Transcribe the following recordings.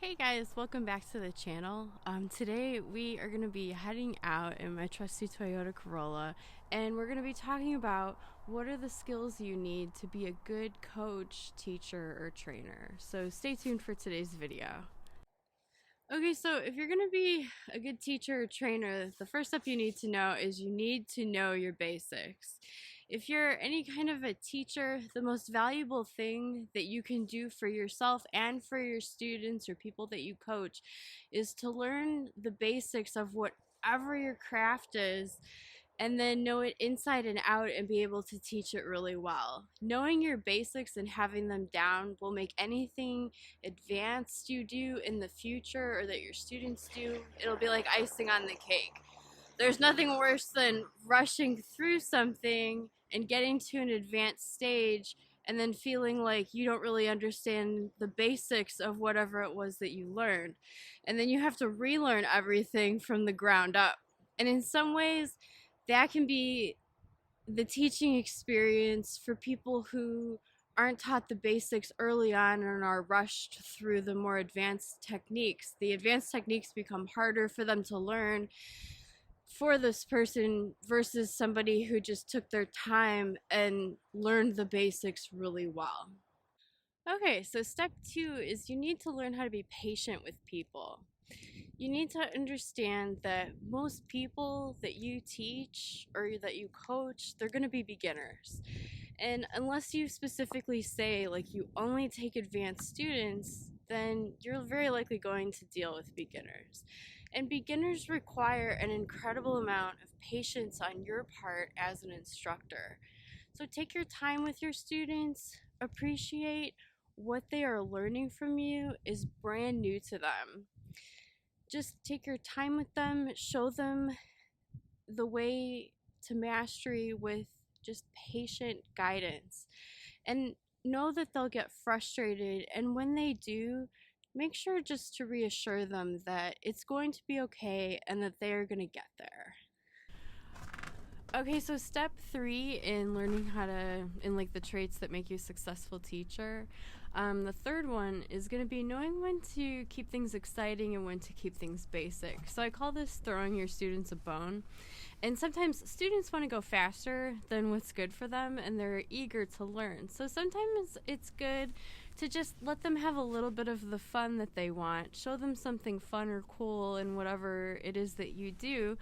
Hey guys, welcome back to the channel. Today we are going to be heading out in my trusty Toyota Corolla, and we're going to be talking about what are the skills you need to be a good coach, teacher, or trainer. So stay tuned for today's video. Okay, so if you're going to be a good teacher or trainer, the first step you need to know is you need to know your basics. If you're any kind of a teacher, the most valuable thing that you can do for yourself and for your students or people that you coach is to learn the basics of whatever your craft is and then know it inside and out and be able to teach it really well. Knowing your basics and having them down will make anything advanced you do in the future or that your students do, it'll be like icing on the cake. There's nothing worse than rushing through something and getting to an advanced stage and then feeling like you don't really understand the basics of whatever it was that you learned. And then you have to relearn everything from the ground up. And in some ways, that can be the teaching experience for people who aren't taught the basics early on and are rushed through the more advanced techniques. The advanced techniques become harder for them to learn for this person versus somebody who just took their time and learned the basics really well. Okay, so step 2 is you need to learn how to be patient with people. You need to understand that most people that you teach or that you coach, they're going to be beginners. And unless you specifically say like you only take advanced students, then you're very likely going to deal with beginners. And beginners require an incredible amount of patience on your part as an instructor. So take your time with your students, appreciate what they are learning from you is brand new to them. Just take your time with them, show them the way to mastery with just patient guidance, and know that they'll get frustrated. And when they do, make sure just to reassure them that it's going to be okay and that they're going to get there. Okay, so step 3 in learning how to, in like the traits that make you a successful teacher, the third one is going to be knowing when to keep things exciting and when to keep things basic. So I call this throwing your students a bone. And sometimes students want to go faster than what's good for them and they're eager to learn. So sometimes it's good to just let them have a little bit of the fun that they want. Show them something fun or cool in whatever it is that you do.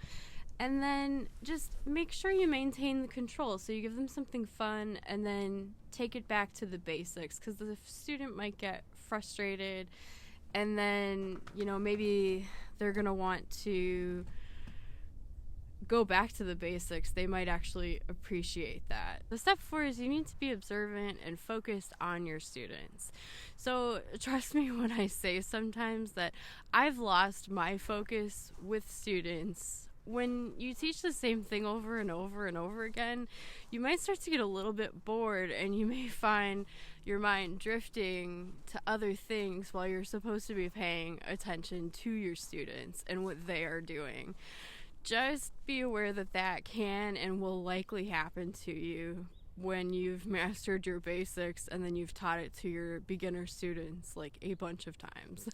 And then just make sure you maintain the control. So you give them something fun and then take it back to the basics, because the student might get frustrated and then, maybe they're going to want to go back to the basics. They might actually appreciate that. The step 4 is you need to be observant and focused on your students. So trust me when I say sometimes that I've lost my focus with students. When you teach the same thing over and over and over again, you might start to get a little bit bored and you may find your mind drifting to other things while you're supposed to be paying attention to your students and what they are doing. Just be aware that that can and will likely happen to you when you've mastered your basics and then you've taught it to your beginner students like a bunch of times.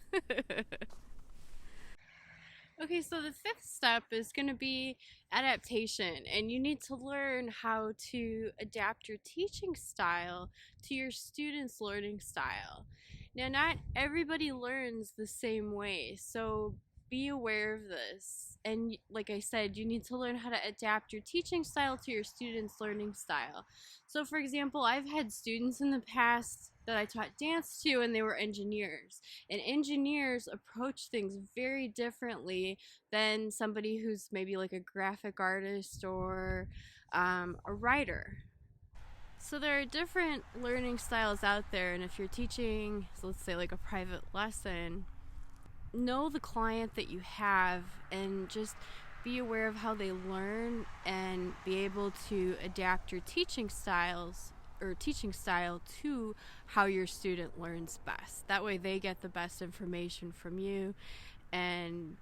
Okay, so the 5th step is going to be adaptation, and you need to learn how to adapt your teaching style to your students' learning style. Now, not everybody learns the same way, so be aware of this. And like I said, you need to learn how to adapt your teaching style to your students' learning style. So for example, I've had students in the past that I taught dance to and they were engineers. And engineers approach things very differently than somebody who's maybe like a graphic artist or a writer. So there are different learning styles out there, and if you're teaching, so let's say like a private lesson, know the client that you have and just be aware of how they learn and be able to adapt your teaching style to how your student learns best. That way they get the best information from you and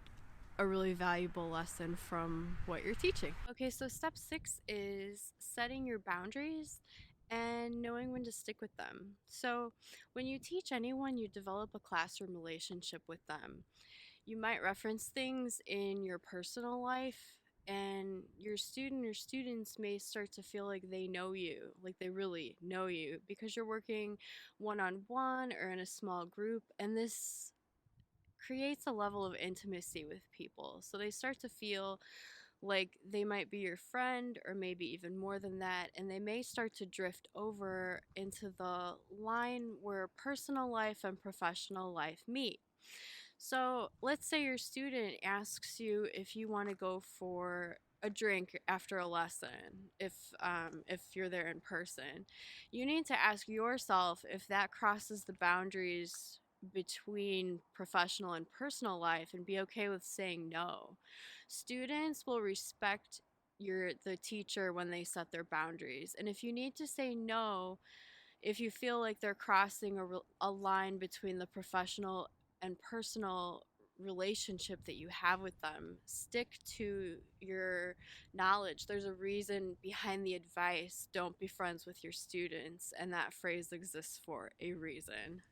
a really valuable lesson from what you're teaching. Okay, so step 6 is setting your boundaries and knowing when to stick with them. So, when you teach anyone, you develop a classroom relationship with them. You might reference things in your personal life, and your student or students may start to feel like they know you, like they really know you, because you're working one on one or in a small group, and this creates a level of intimacy with people. So they start to feel like they might be your friend, or maybe even more than that, and they may start to drift over into the line where personal life and professional life meet. So let's say your student asks you if you want to go for a drink after a lesson, if you're there in person. You need to ask yourself if that crosses the boundaries between professional and personal life, and be okay with saying no. Students will respect the teacher when they set their boundaries, and if you need to say no, if you feel like they're crossing a line between the professional and personal relationship that you have with them, stick to your knowledge. There's a reason behind the advice, don't be friends with your students, and that phrase exists for a reason.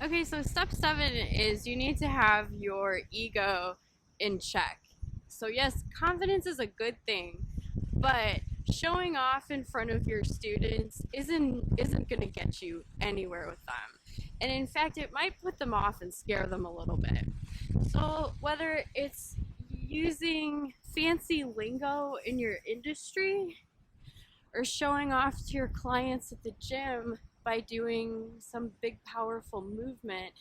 Okay, so step 7 is you need to have your ego in check. So yes, confidence is a good thing, but showing off in front of your students isn't going to get you anywhere with them. And in fact, it might put them off and scare them a little bit. So whether it's using fancy lingo in your industry, or showing off to your clients at the gym by doing some big powerful movement,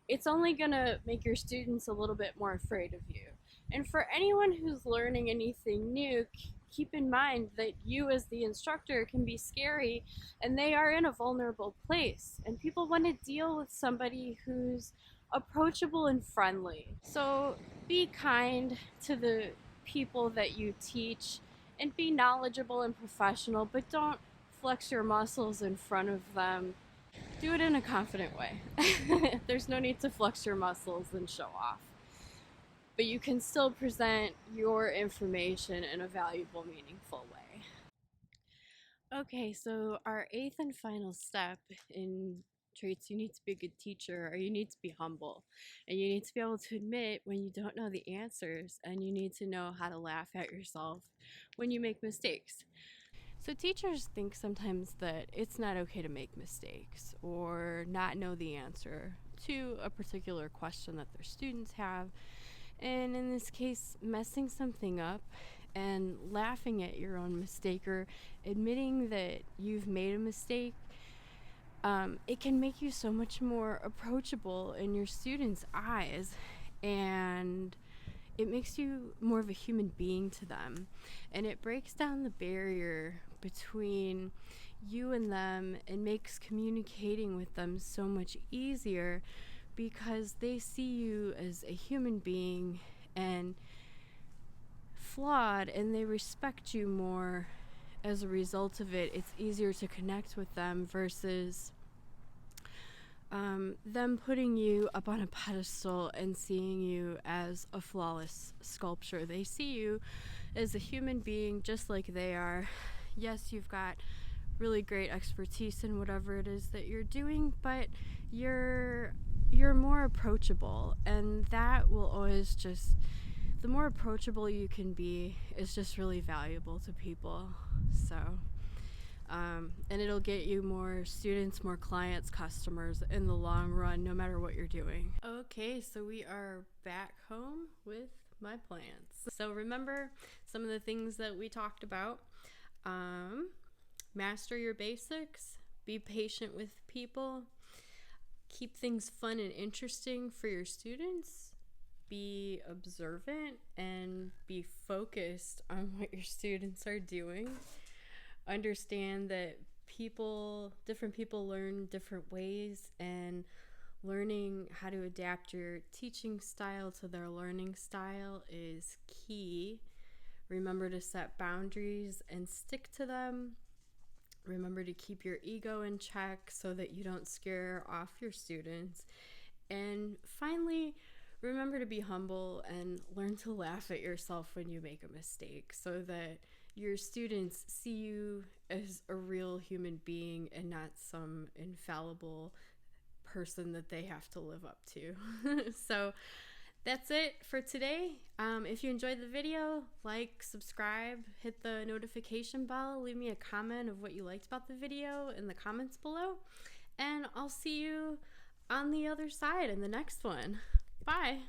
it's only going to make your students a little bit more afraid of you. And for anyone who's learning anything new, keep in mind that you as the instructor can be scary, and they are in a vulnerable place, and people want to deal with somebody who's approachable and friendly. So be kind to the people that you teach, and be knowledgeable and professional, but don't flex your muscles in front of them. Do it in a confident way. There's no need to flex your muscles and show off, but you can still present your information in a valuable, meaningful way. Okay, so our eighth and final step in traits you need to be a good teacher, or you need to be humble, and you need to be able to admit when you don't know the answers, and you need to know how to laugh at yourself when you make mistakes. So teachers think sometimes that it's not okay to make mistakes or not know the answer to a particular question that their students have. And in this case, messing something up and laughing at your own mistake, or admitting that you've made a mistake, it can make you so much more approachable in your students' eyes, and it makes you more of a human being to them, and it breaks down the barrier between you and them and makes communicating with them so much easier, because they see you as a human being and flawed, and they respect you more as a result of it. It's easier to connect with them versus them putting you up on a pedestal and seeing you as a flawless sculpture. They see you as a human being just like they are. Yes, you've got really great expertise in whatever it is that you're doing, but you're more approachable, and that will always just, the more approachable you can be is just really valuable to people. So and it'll get you more students, more clients, customers in the long run, no matter what you're doing. Okay, so we are back home with my plants. So remember some of the things that we talked about. Master your basics, be patient with people, keep things fun and interesting for your students, be observant, and be focused on what your students are doing. Understand that different people learn different ways, and learning how to adapt your teaching style to their learning style is key. Remember to set boundaries and stick to them. Remember to keep your ego in check so that you don't scare off your students. And finally, remember to be humble and learn to laugh at yourself when you make a mistake, so that your students see you as a real human being and not some infallible person that they have to live up to. So that's it for today. If you enjoyed the video, like, subscribe, hit the notification bell, leave me a comment of what you liked about the video in the comments below, and I'll see you on the other side in the next one. Bye.